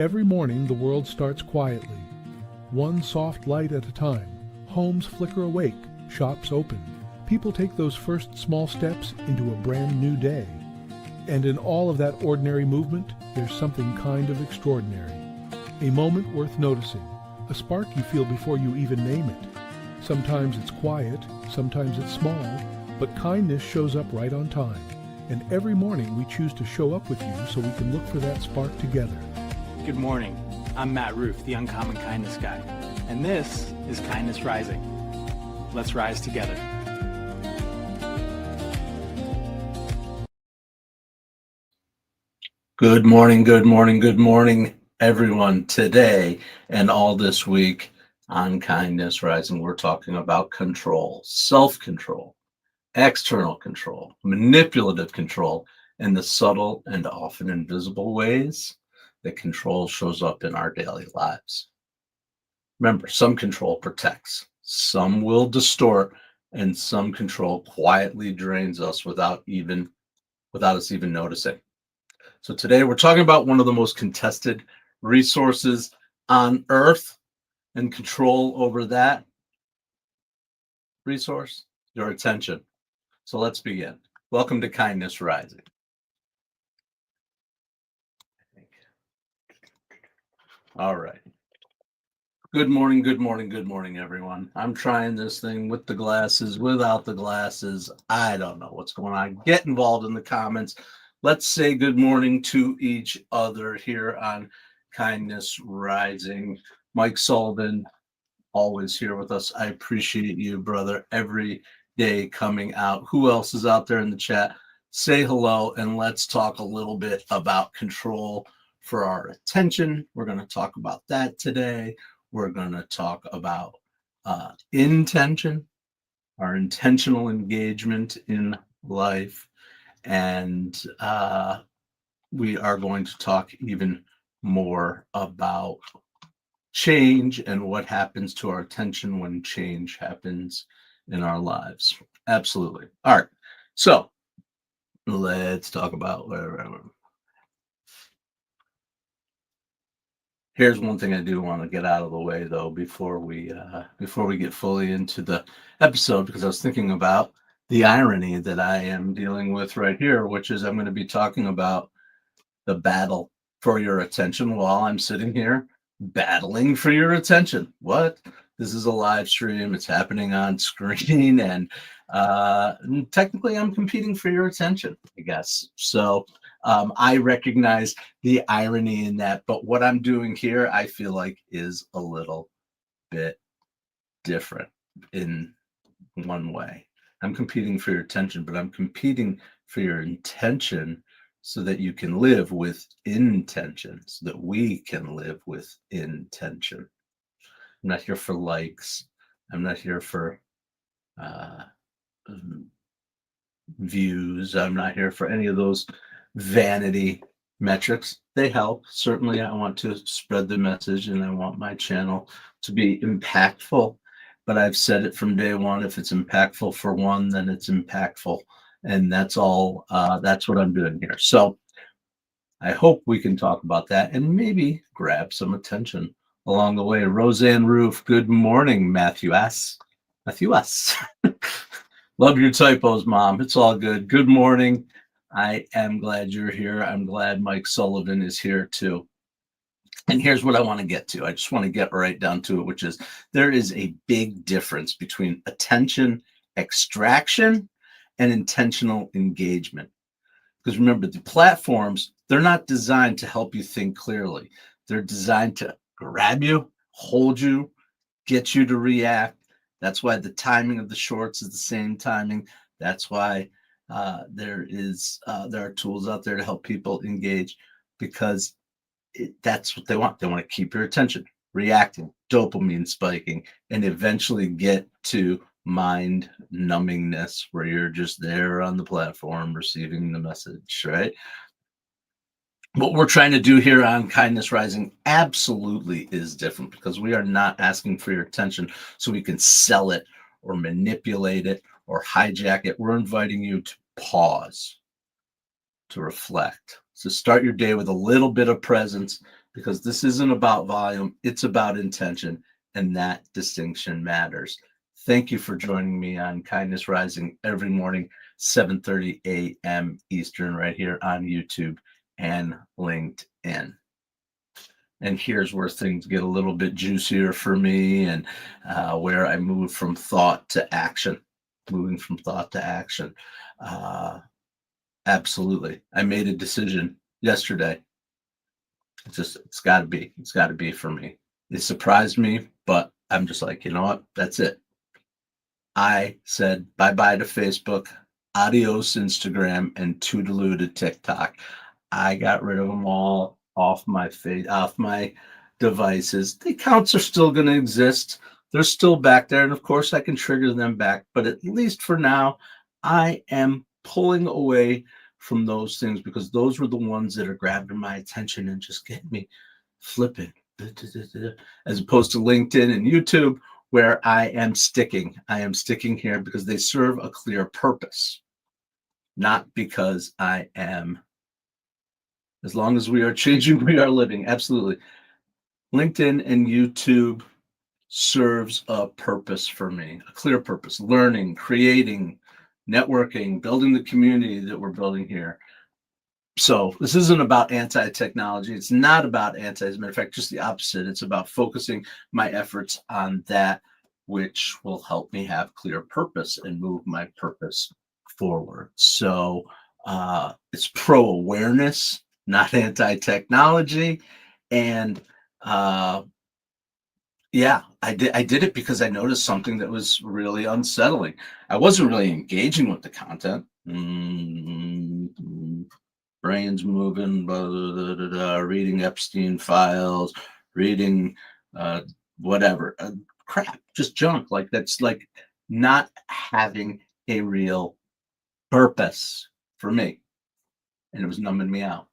Every morning the world starts quietly, one soft light at a time. Homes flicker awake, shops open. People take those first small steps into a brand new day. And in all of that ordinary movement, there's something kind of extraordinary. A moment worth noticing, a spark you feel before you even name it. Sometimes it's quiet, sometimes it's small, but kindness shows up right on time. And every morning we choose to show up with you so we can look for that spark together. Good morning. I'm Matt Roof, the Uncommon Kindness Guy, and this is Kindness Rising. Let's rise together. Good morning, good morning, good morning, everyone. Today and all this week on Kindness Rising, we're talking about control, self-control, external control, manipulative control, and the subtle and often invisible ways that control shows up in our daily lives. Remember, some control protects, some will distort, and some control quietly drains us without us even noticing. So today we're talking about one of the most contested resources on earth and control over that resource, your attention. So let's begin. Welcome to Kindness Rising. All right. Good morning, good morning, good morning, everyone. I'm trying this thing with the glasses, without the glasses. I don't know what's going on. Get involved in the comments. Let's say good morning to each other here on Kindness Rising. Mike Sullivan, always here with us. I appreciate you, brother, every day coming out. Who else is out there in the chat? Say hello and let's talk a little bit about control for our attention. We're going to talk about that today. We're going to talk about intention, our intentional engagement in life. And we are going to talk even more about change and what happens to our attention when change happens in our lives. Absolutely. All right. So let's talk about whatever. Here's one thing I do want to get out of the way, though, before we get fully into the episode, because I was thinking about the irony that I am dealing with right here, which is I'm going to be talking about the battle for your attention while I'm sitting here battling for your attention. What? This is a live stream. It's happening on screen, and technically I'm competing for your attention, I guess. So I recognize the irony in that, but what I'm doing here, I feel like, is a little bit different in one way. I'm competing for your attention, but I'm competing for your intention so that you can live with intention, so that we can live with intention. I'm not here for likes. I'm not here for views. I'm not here for any of those vanity metrics. They help. Certainly, I want to spread the message and I want my channel to be impactful. But I've said it from day one, if it's impactful for one, then it's impactful. And that's all, that's what I'm doing here. So I hope we can talk about that and maybe grab some attention along the way. Roseanne Roof, good morning, Matthew S. Matthew S. Love your typos, Mom. It's all good. Good morning. I am glad you're here. I'm glad Mike Sullivan is here too. And here's what I want to get to. I just want to get right down to it, which is there is a big difference between attention extraction and intentional engagement. Because remember, the platforms, they're not designed to help you think clearly. They're designed to grab you, hold you, get you to react. That's why the timing of the shorts is the same timing. That's why there are tools out there to help people engage, because that's what they want. They want to keep your attention, reacting, dopamine spiking, and eventually get to mind numbingness where you're just there on the platform receiving the message, right? What we're trying to do here on Kindness Rising absolutely is different, because we are not asking for your attention so we can sell it or manipulate it or hijack it. We're inviting you to pause, to reflect, to start your day with a little bit of presence, because this isn't about volume, it's about intention, and that distinction matters. Thank you for joining me on Kindness Rising every morning, 7:30 a.m. Eastern, right here on YouTube and LinkedIn. And here's where things get a little bit juicier for me, and where I move from thought to action. Moving from thought to action. Absolutely. I made a decision yesterday. It's got to be. It's got to be for me. It surprised me, but I'm just like, you know what? That's it. I said bye-bye to Facebook, adios Instagram, and toodaloo to TikTok. I got rid of them all off my devices. The accounts are still going to exist. They're still back there, and of course I can trigger them back, but at least for now, I am pulling away from those things because those were the ones that are grabbing my attention and just getting me flipping, as opposed to LinkedIn and YouTube, where I am sticking. I am sticking here because they serve a clear purpose, not because I am. As long as we are changing, we are living. Absolutely. LinkedIn and YouTube serves a purpose for me, a clear purpose: learning, creating, networking, building the community that we're building here. So this isn't about anti-technology. It's not about anti, as a matter of fact, just the opposite. It's about focusing my efforts on that which will help me have clear purpose and move my purpose forward. So it's pro-awareness, not anti-technology. And yeah, I did it because I noticed something that was really unsettling. I wasn't really engaging with the content. Brains moving, blah, blah, blah, blah, reading Epstein files, reading whatever, crap, just junk. Like that's like not having a real purpose for me, and it was numbing me out.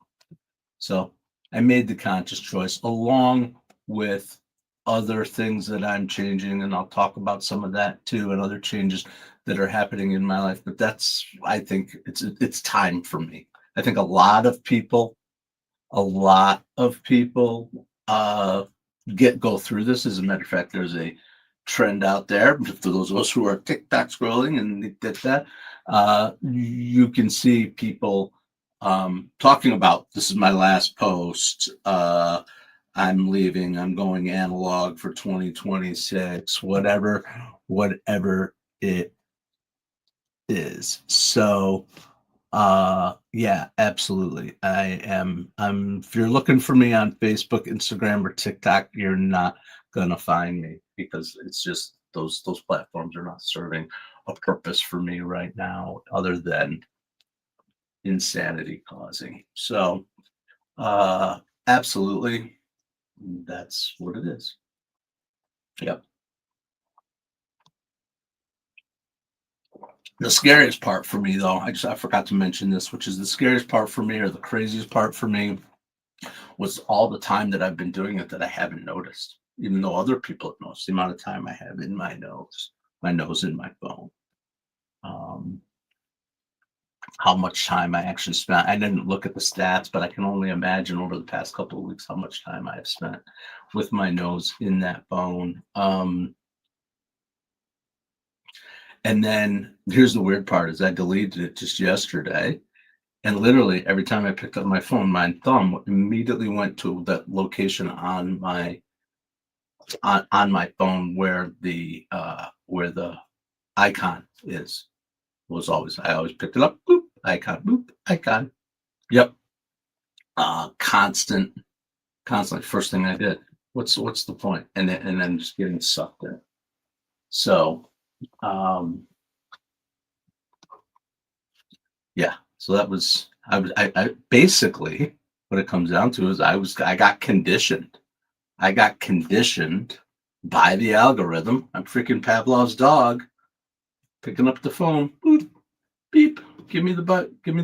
So I made the conscious choice, along with other things that I'm changing, and I'll talk about some of that too, and other changes that are happening in my life. But that's, I think it's time for me. I think a lot of people go through this. As a matter of fact, there's a trend out there for those of us who are TikTok scrolling and did that. You can see people talking about, this is my last post. I'm leaving. I'm going analog for 2026. Whatever it is. So yeah, absolutely. If you're looking for me on Facebook, Instagram, or TikTok, you're not gonna find me, because it's just those platforms are not serving a purpose for me right now other than insanity causing. So absolutely, that's what it is. Yep. The scariest part for me, though, I forgot to mention this, which is the scariest part for me, or the craziest part for me, was all the time that I've been doing it that I haven't noticed, even though other people have noticed the amount of time I have in my nose in my phone. How much time I actually spent. I didn't look at the stats, but I can only imagine over the past couple of weeks how much time I have spent with my nose in that phone. And then here's the weird part: is I deleted it just yesterday, and literally every time I picked up my phone, my thumb immediately went to that location on my phone where the icon is. I always picked it up, boop, icon, boop, icon. Yep. Constantly. First thing I did. What's the point? And then just getting sucked in. So yeah. So that was, I basically, what it comes down to is I got conditioned. I got conditioned by the algorithm. I'm freaking Pavlov's dog, picking up the phone, boop, beep, give me the pellet, give me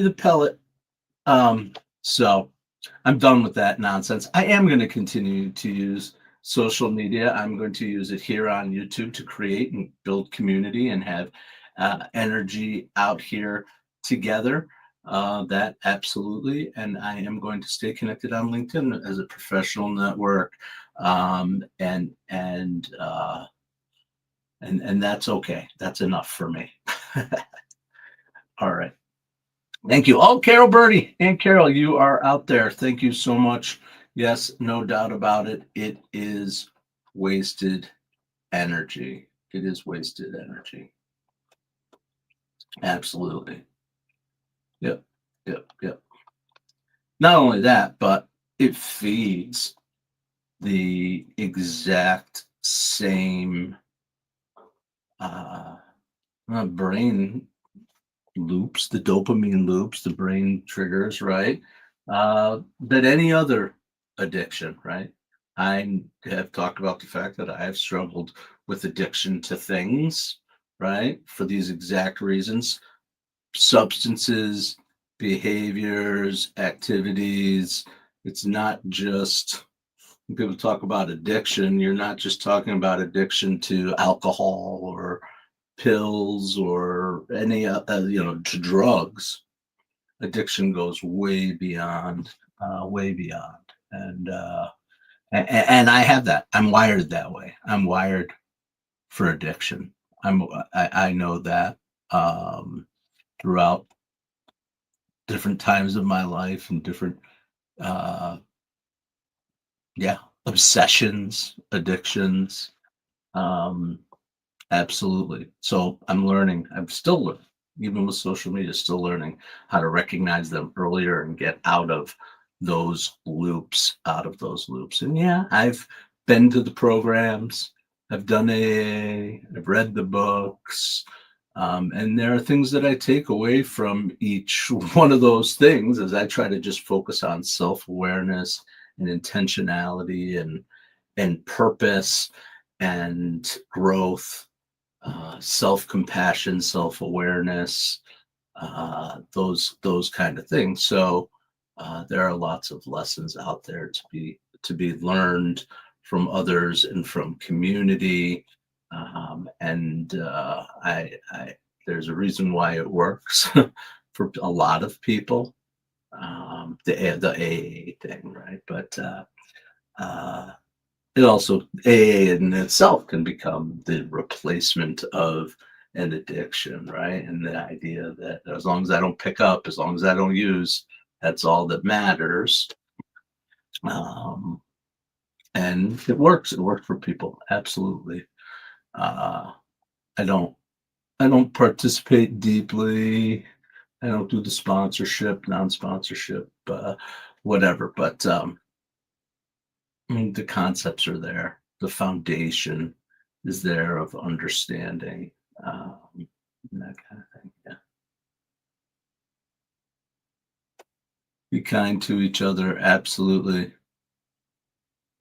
the pellet. So I'm done with that nonsense. I am going to continue to use social media. I'm going to use it here on YouTube to create and build community and have energy out here together. That absolutely, and I am going to stay connected on LinkedIn as a professional network, and that's okay. That's enough for me. All right. Thank you. Oh, Carol Birdie and Carol, you are out there. Thank you so much. Yes, no doubt about it. It is wasted energy. It is wasted energy. Absolutely. Yep. Yep. Yep. Not only that, but it feeds the exact same uh, brain loops, the dopamine loops, the brain triggers, right? That any other addiction, right? I have talked about the fact that I have struggled with addiction to things, right? For these exact reasons, substances, behaviors, activities. It's not just when people talk about addiction, you're not just talking about addiction to alcohol or pills or any to drugs. Addiction goes way beyond, and and I have that. I'm wired that way. I'm wired for addiction. I know that throughout different times of my life and different uh yeah, obsessions, addictions. um Absolutely. So I'm learning. I'm still learning, even with social media, still learning how to recognize them earlier and get out of those loops, out of those loops. And yeah, I've been to the programs, I've done AA, I've read the books, and there are things that I take away from each one of those things as I try to just focus on self-awareness and intentionality and purpose and growth, self-compassion, self-awareness, those kind of things. So there are lots of lessons out there to be learned from others and from community. And I there's a reason why it works for a lot of people. The AA thing, right? But uh, it also AA in itself can become the replacement of an addiction, right? And the idea that as long as I don't pick up, as long as I don't use, that's all that matters. Um, and it works. It worked for people. Absolutely. Uh, I don't. I don't participate deeply. I don't do the sponsorship, non-sponsorship, whatever. But the concepts are there. The foundation is there of understanding, and that kind of thing. Yeah. Be kind to each other. Absolutely.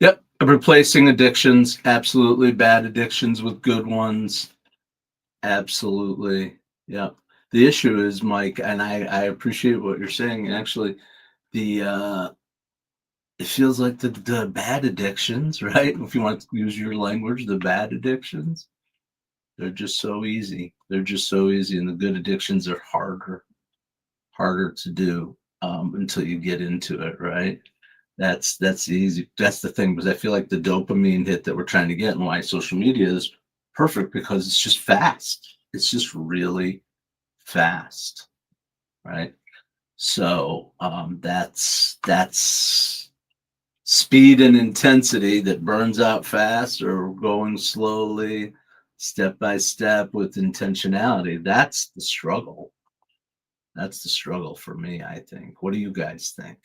Yep. Replacing addictions. Absolutely. Bad addictions with good ones. Absolutely. Yep. The issue is, Mike, and I appreciate what you're saying. Actually, the it feels like the bad addictions, right? If you want to use your language, the bad addictions, they're just so easy. They're just so easy, and the good addictions are harder to do until you get into it, right? That's easy. That's the thing, because I feel like the dopamine hit that we're trying to get, and why social media is perfect, because it's just fast. It's just really fast, right? So that's speed and intensity that burns out fast, or going slowly, step by step with intentionality. That's the struggle. That's the struggle for me, I think. What do you guys think?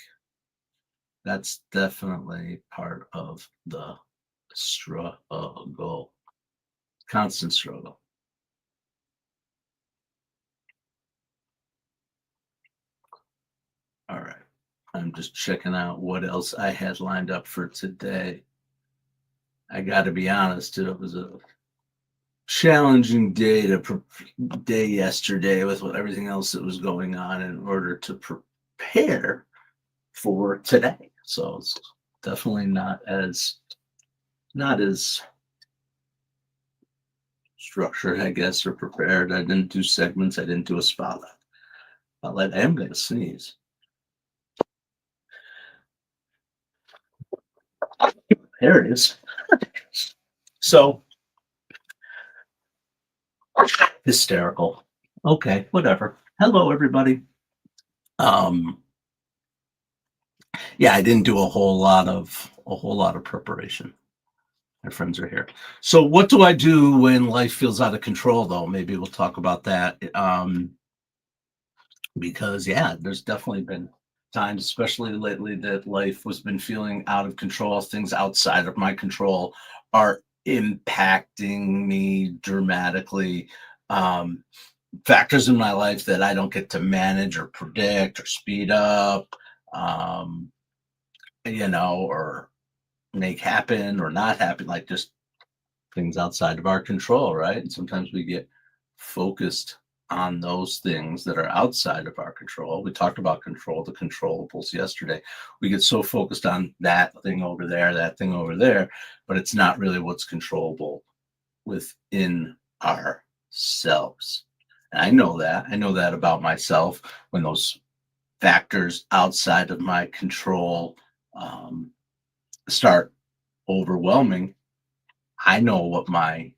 That's definitely part of the struggle, constant struggle. All right. I'm just checking out what else I had lined up for today. I got to be honest, it was a challenging day yesterday with everything else that was going on in order to prepare for today. So it's definitely not as structured, I guess, or prepared. I didn't do segments. I didn't do a spotlight. I am going to sneeze. There it is. So hysterical. Okay, whatever. Hello, everybody. Um, yeah, I didn't do a whole lot of preparation. My friends are here. So, what do I do when life feels out of control? Though maybe we'll talk about that. Because yeah, there's definitely been times, especially lately, that life was been feeling out of control. Things outside of my control are impacting me dramatically. Um, Factors in my life that I don't get to manage or predict or speed up, um, or make happen or not happen, like just things outside of our control, right? And sometimes we get focused on those things that are outside of our control. We talked about control, the controllables yesterday. We get so focused on that thing over there, that thing over there, but it's not really what's controllable within ourselves. And I know that. I know that about myself when those factors outside of my control um, start overwhelming. I know what my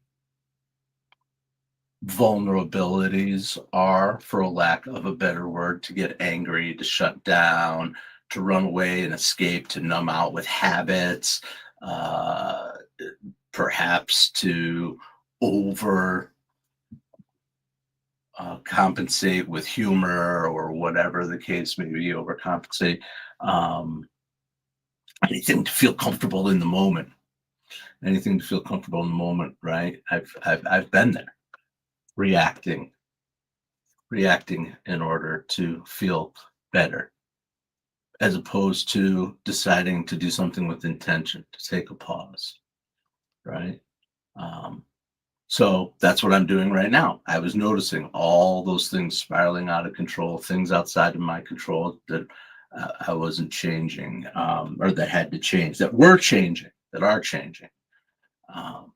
vulnerabilities are, for a lack of a better word, to get angry, to shut down, to run away and escape, to numb out with habits, uh, perhaps to over compensate with humor or whatever the case may be, overcompensate. Um, Anything to feel comfortable in the moment. Anything to feel comfortable in the moment, right? I've been there, reacting, reacting in order to feel better, as opposed to deciding to do something with intention, to take a pause, right? Um, so that's what I'm doing right now. I was noticing all those things spiraling out of control, things outside of my control that I wasn't changing, or that had to change, that were changing, that are changing. Um,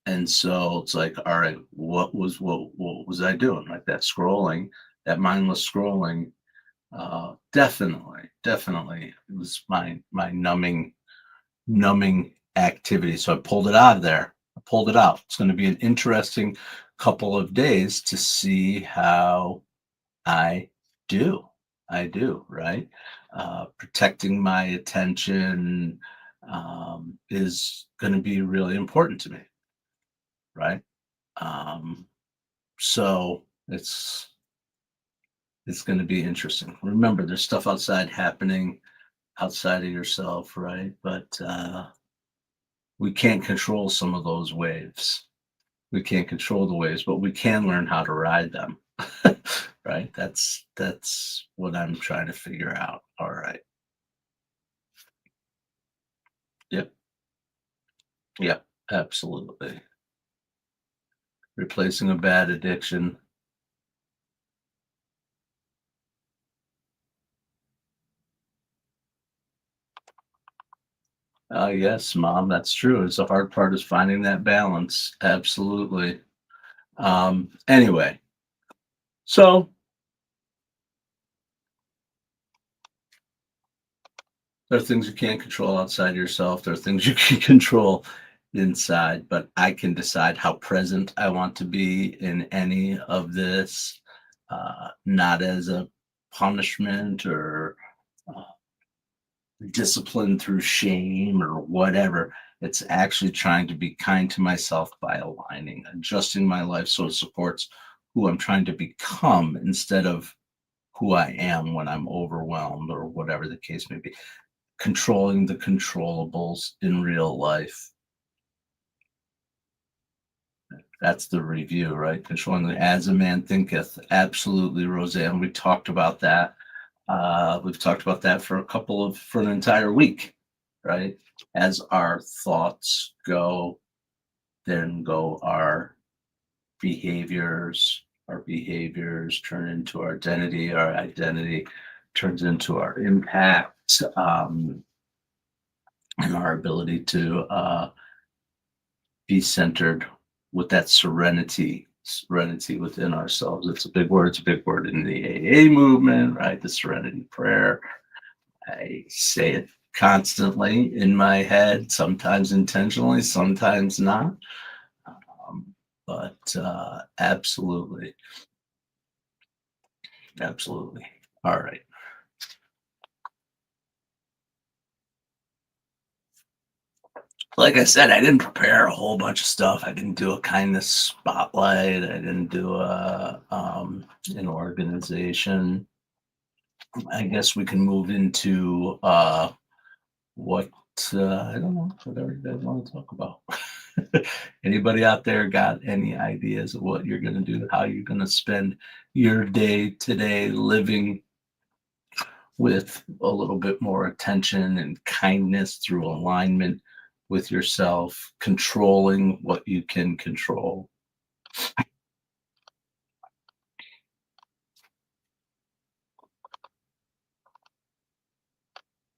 and so it's like, all right, what was I doing? Like that scrolling, that mindless scrolling. Definitely, it was my numbing activity. So I pulled it out of there. I pulled it out. It's going to be an interesting couple of days to see how I do. I do, right? Protecting my attention is going to be really important to me, right? Um, so it's going to be interesting. Remember, there's stuff outside happening outside of yourself, right? But we can't control some of those waves. We can't control the waves, but we can learn how to ride them. Right? That's what I'm trying to figure out. All right. Yep. Yep. Absolutely. Replacing a bad addiction. Yes, mom, that's true. It's the hard part is finding that balance. Absolutely. Anyway, so there are things you can't control outside yourself. There are things you can control inside, but I can decide how present I want to be in any of this, not as a punishment or uh, discipline through shame or whatever. It's actually trying to be kind to myself by aligning, adjusting my life so it supports who I'm trying to become instead of who I am when I'm overwhelmed or whatever the case may be. Controlling the controllables in real life. That's the review, right? Controlling the as a man thinketh. Absolutely, Roseanne. We talked about that. We've talked about that for an entire week, right? As our thoughts go, then go our behaviors. Our behaviors turn into our identity. Our identity turns into our impact, and our ability to be centered with that serenity serenity within ourselves. It's a big word. It's a big word in the AA movement, right? The serenity prayer. I say it constantly in my head, sometimes intentionally, sometimes not. But absolutely, absolutely. All right. Like I said, I didn't prepare a whole bunch of stuff. I didn't do a kindness spotlight. I didn't do a an organization. I guess we can move into what I don't know, whatever you guys want to talk about. Anybody out there got any ideas of what you're going to do, how you're going to spend your day today living with a little bit more attention and kindness through alignment with yourself, controlling what you can control?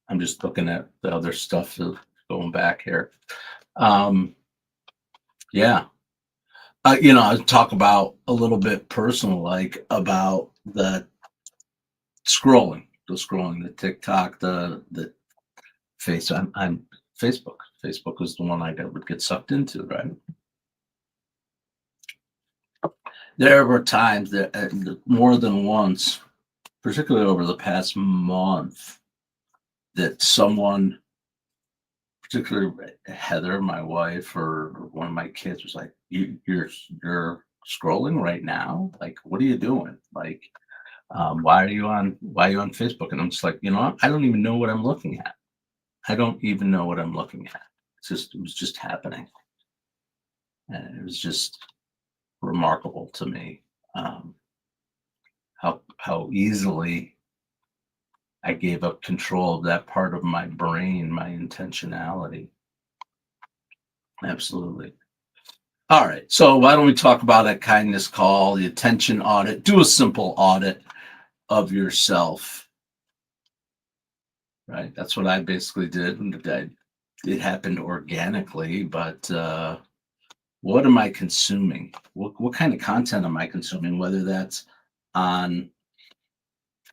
I'm just looking at the other stuff going back here. Um, yeah. I'll talk about a little bit personal, like about the TikTok, the face. I'm Facebook. Facebook was the one I would get sucked into, right? There were times that more than once, particularly over the past month, that someone, particularly Heather, my wife, or one of my kids, was like, you're scrolling right now? Like, what are you doing? Like, why are you on Facebook? And I'm just like, you know what? I don't even know what I'm looking at. I don't even know what I'm looking at. It was just happening. And it was just remarkable to me, how easily I gave up control of that part of my brain, my intentionality. Absolutely. All right. So why don't we talk about a kindness call, the attention audit? Do a simple audit of yourself. Right. That's what I basically did. It happened organically, but what am I consuming? What kind of content am I consuming? Whether that's on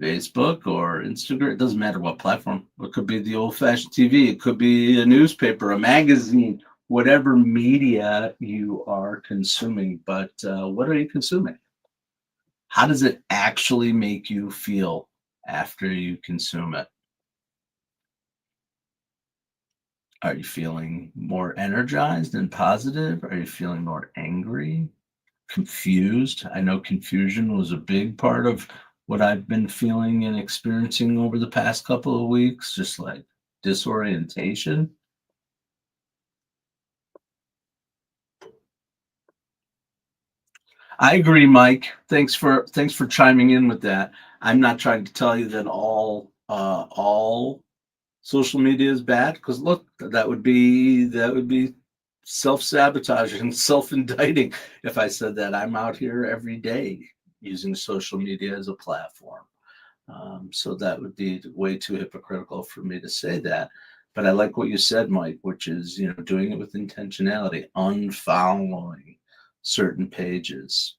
Facebook or Instagram, it doesn't matter what platform. It could be the old-fashioned TV. It could be a newspaper, a magazine, whatever media you are consuming. But what are you consuming? How does it actually make you feel after you consume it? Are you feeling more energized and positive? Are you feeling more angry, confused? I know confusion was a big part of what I've been feeling and experiencing over the past couple of weeks, just like disorientation. I agree, Mike. Thanks for chiming in with that. I'm not trying to tell you that all social media is bad, because look, that would be self-sabotaging and self-indicting if I said that. I'm out here every day using social media as a platform. So that would be way too hypocritical for me to say that. But I like what you said, Mike, which is, doing it with intentionality, unfollowing certain pages.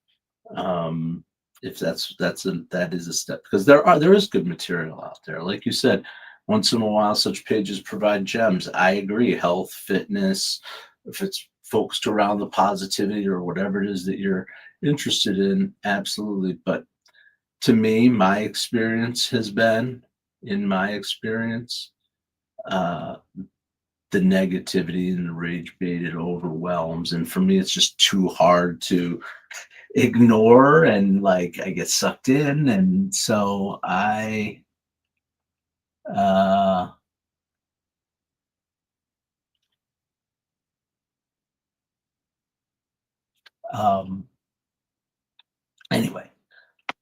Um, if that is a step, because there is good material out there. Like you said, once in a while, such pages provide gems. I agree. Health, fitness, if it's focused around the positivity or whatever it is that you're interested in, absolutely. But to me, my experience has been, in my experience, uh, the negativity and the rage bait, it overwhelms. And for me, it's just too hard to ignore, and like I get sucked in. And so uh, um, anyway,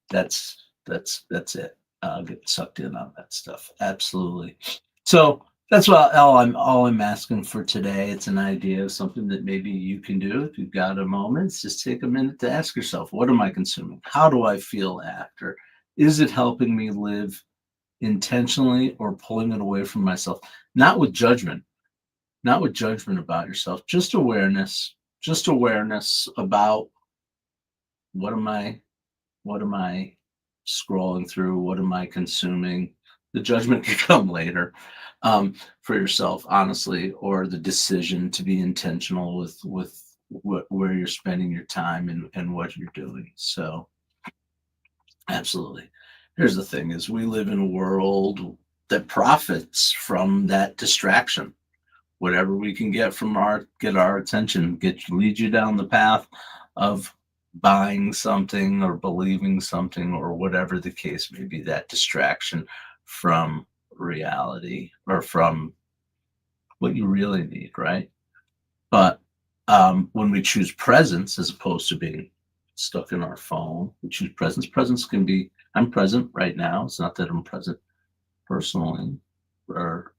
that's it. I'll get sucked in on that stuff. Absolutely. So that's all I'm asking for today. It's an idea of something that maybe you can do if you've got a moment. Just take a minute to ask yourself, what am I consuming? How do I feel after? Is it helping me live intentionally, or pulling it away from myself? Not with judgment, not with judgment about yourself, just awareness about What am I scrolling through? What am I consuming? The judgment can come later, for yourself, honestly, or the decision to be intentional with where you're spending your time and what you're doing. So absolutely. Here's the thing is we live in a world that profits from that distraction. Whatever we can get from get our attention, lead you down the path of buying something or believing something or whatever the case may be, that distraction from reality or from what you really need, right? But when we choose presence as opposed to being stuck in our phone, we choose presence. Presence can be, I'm present right now. It's not that I'm present personally or,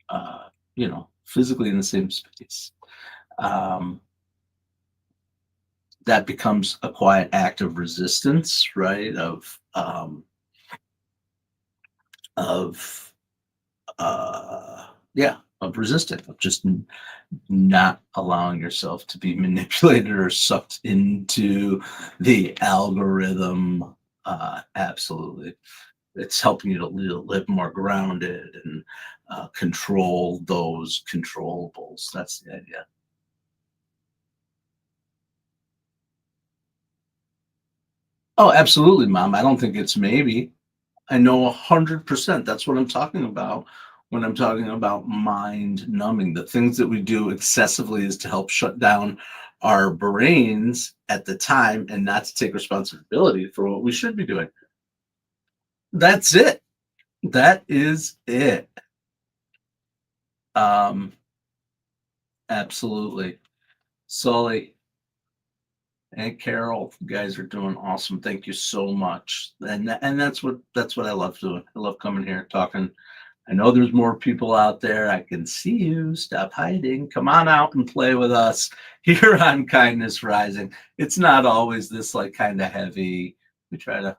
physically in the same space. That becomes a quiet act of resistance, right? Of resisting, of just not allowing yourself to be manipulated or sucked into the algorithm. Absolutely. It's helping you to live more grounded and control those controllables. That's the idea. Oh, absolutely, Mom. I don't think it's maybe. I know 100%. That's what I'm talking about when I'm talking about mind numbing. The things that we do excessively is to help shut down our brains at the time and not to take responsibility for what we should be doing. That's it. That is it. Absolutely. Sully and Carol, you guys are doing awesome. Thank you so much. And that's what I love doing. I love coming here talking. I know there's more people out there. I can see you. Stop hiding. Come on out and play with us here on Kindness Rising. It's not always this like kind of heavy. We try to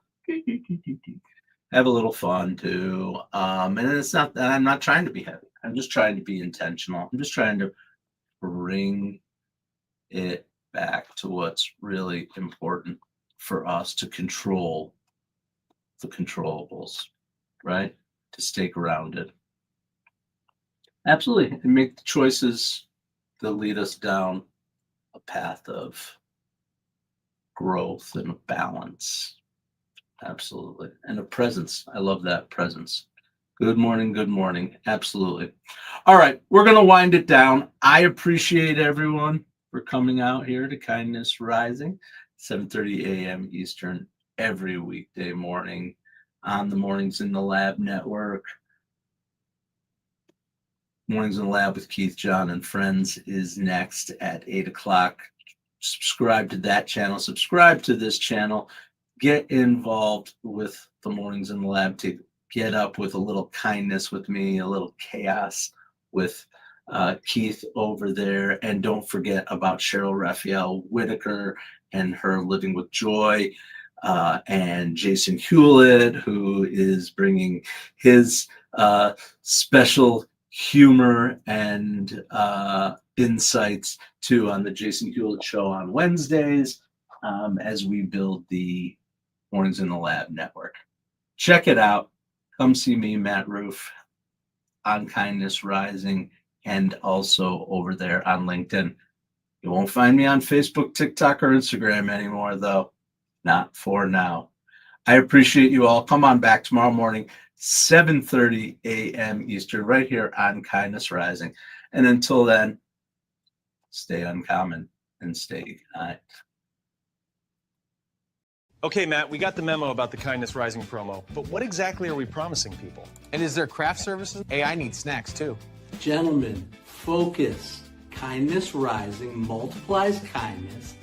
have a little fun too. And it's not that I'm not trying to be heavy. I'm just trying to be intentional. I'm just trying to bring it back to what's really important for us to control the controllables, right? To stay grounded. Absolutely. And make the choices that lead us down a path of growth and a balance. Absolutely. And a presence. I love that presence. Good morning. Good morning. Absolutely. All right. We're going to wind it down. I appreciate everyone for coming out here to Kindness Rising, 7:30 a.m. Eastern every weekday morning on the Mornings in the Lab network. Mornings in the Lab with Keith, John, and Friends is next at 8 o'clock. Subscribe to that channel. Subscribe to this channel. Get involved with the Mornings in the Lab to get up with a little kindness with me, a little chaos with Keith over there. And don't forget about Cheryl Raphael Whitaker and her Living with Joy, and Jason Hewlett, who is bringing his special humor and insights too on the Jason Hewlett Show on Wednesdays, as we build the Mornings in the Lab network. Check it out. Come see me, Matt Roof, on Kindness Rising, and also over there on LinkedIn. You won't find me on Facebook, TikTok, or Instagram anymore, though. Not for now. I appreciate you all. Come on back tomorrow morning, 7:30 a.m. Eastern, right here on Kindness Rising. And until then, stay uncommon and stay kind. Okay, Matt, we got the memo about the Kindness Rising promo, but what exactly are we promising people? And is there craft services? Hey, I need snacks too. Gentlemen, focus. Kindness Rising multiplies kindness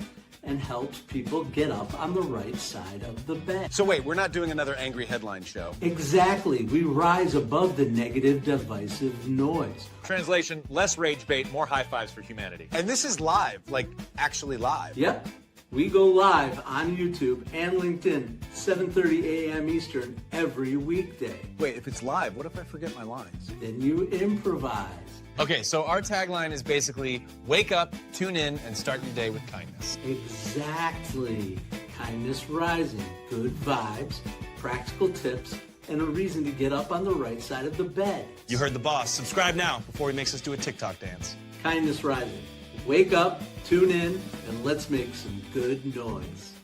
and helps people get up on the right side of the bed. So wait, we're not doing another angry headline show. Exactly. We rise above the negative, divisive noise. Translation, less rage bait, more high fives for humanity. And this is live, like actually live. Yep. We go live on YouTube and LinkedIn, 7:30 a.m. Eastern every weekday. Wait, if it's live, what if I forget my lines? Then you improvise. Okay, so our tagline is basically wake up, tune in, and start your day with kindness. Exactly. Kindness Rising. Good vibes, practical tips, and a reason to get up on the right side of the bed. You heard the boss. Subscribe now before he makes us do a TikTok dance. Kindness Rising. Wake up, tune in, and let's make some good noise.